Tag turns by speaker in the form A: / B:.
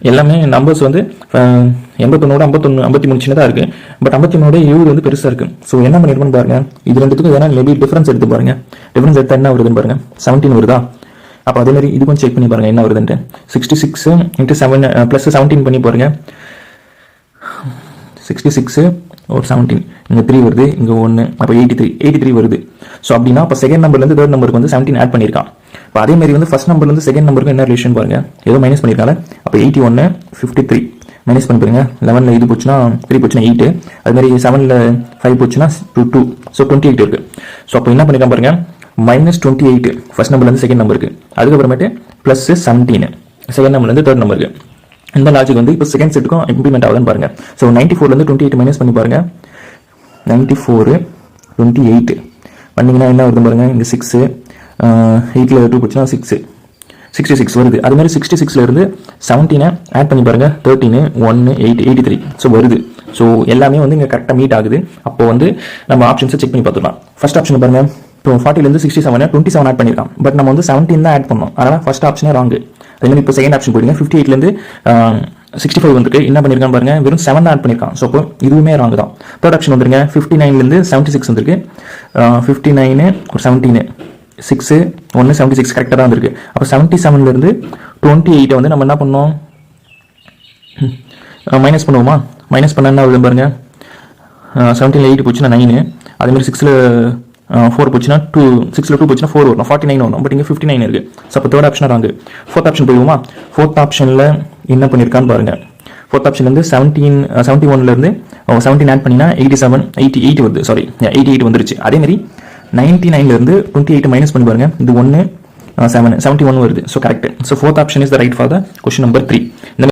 A: எல்லாமே நம்பர்ஸ் வந்து 81 53 சின்னதாக இருக்குது. பட் 53 70 வந்து பெருசாக இருக்குது. ஸோ என்ன பண்ணிருக்கோன்னு பாருங்க, இது ரெண்டுத்துக்கும் எதனா மேபி டிஃபரன்ஸ் எடுத்து பாருங்க. டிஃபரன்ஸ் எடுத்தால் என்ன வருதுன்னு பாருங்க, 17 வருதா? அப்போ அதே மாதிரி இது கொஞ்சம் செக் பண்ணி பாருங்க என்ன வருதுன்ட்டு. 66 × 7 + 17 பண்ணி பாருங்க. 66 ஒரு 17, இங்கே 3 வருது, இங்கே 1, அப்போ 83 வருது. ஸோ அப்படின்னா அப்போ செகண்ட் நம்பர்லேருந்து தேர்ட் நம்பருக்கு வந்து 17 ஆட் பண்ணியிருக்கான். இப்போ அதே மாதிரி வந்து ஃபர்ஸ்ட் நம்பர்லேருந்து செகண்ட் நம்பருக்கு என்ன ரிலேஷன் பாருங்க, ஏதோ மைனஸ் பண்ணியிருக்காங்க. அப்போ 81 53 மைனஸ் பண்ணி பாருங்க. 11ல் இது போச்சுன்னா 3 போச்சுன்னா 8, அது மாதிரி 7ல் 5 போச்சுன்னா 2. ஸோ 28 இருக்கு. ஸோ அப்போ என்ன பண்ணிருக்கான் பாருங்க, -28 ஃபர்ஸ்ட் நம்பர்லேருந்து செகண்ட் நம்பருக்கு, அதுக்கப்புறமேட்டு +17 செகண்ட் நம்பர்லேருந்து தேர்ட் நம்பருக்கு. இந்த லாஜிக் வந்து இப்போ செகண்ட் செட்டுக்கும் இம்ப்ளிமெண்ட் ஆகுதுன்னு பாருங்க. ஸோ 94லேருந்து 28 மைனஸ் பண்ணி பாருங்க. 94 28 பண்ணிங்கன்னா என்ன வருது பாருங்க, இங்கே 6, 8ல் 2 போச்சுன்னா 6, 66 வருது. அது மாதிரி 66ல இருந்து 17 ஆட் பண்ணி பாருங்க. 13 1 8 83. ஸோ வருது. ஸோ எல்லாமே வந்து இங்கே கரெக்டாக மீட் ஆகுது. அப்போ வந்து நம்ம ஆப்ஷன்ஸை செக் பண்ணி பார்த்துக்கலாம். ஃபர்ஸ்ட் ஆப்ஷன் பாருங்க, இப்போ 40லேருந்து 67 27 ஆட் பண்ணியிருக்கான். பட் நம்ம வந்து 17 தான் ஆட் பண்ணோம். அதனால் ஃபர்ஸ்ட் ஆப்ஷனே ராங்கு. அதே மாதிரி இப்போ செகண்ட் ஆப்ஷன் போயிடுங்க. 58லேருந்து 65 வந்துருக்கு. என்ன பண்ணியிருக்கான்னு பாருங்க, வெறும் 7 தான் ஆட் பண்ணியிருக்கான். ஸோ அப்போ இதுவுமே ராங்கு தான். தேர்ட் ஆப்ஷன் வந்துருங்க, 59லேருந்து 76 வந்துருக்கு. 59 ஒரு 17 6 1 76 கரெக்டாக தான் வந்துருக்கு. அப்போ 77லேருந்து 28 வந்து நம்ம என்ன பண்ணோம், மைனஸ் பண்ணுவோமா? மைனஸ் பண்ண என்ன வருது பாருங்க, 17ல் 8 போச்சுன்னா 9, அதேமாதிரி 6ல் 4 போச்சுன்னா 2, 6ல் 2 போச்சுன்னா 4 வரும், 49 வரும். பட் இங்கே 59 இருக்கு. ஸோ அப்போ third option wrong. Fourth option போயிடுவோமா? ஃபோர்த் ஆப்ஷனில் என்ன பண்ணியிருக்கான்னு பாருங்க. ஃபோர்த் ஆப்ஷன்லேருந்து 71லேருந்து 17 ஆட் பண்ணினா 88 வருது. சாரி 88 வந்துருச்சு. அதேமாதிரி 99லேருந்து 28 மைனஸ் பண்ணி பாருங்க. இது 1 7 71 வருது. So correct. So fourth option is the right for the question number 3. இந்த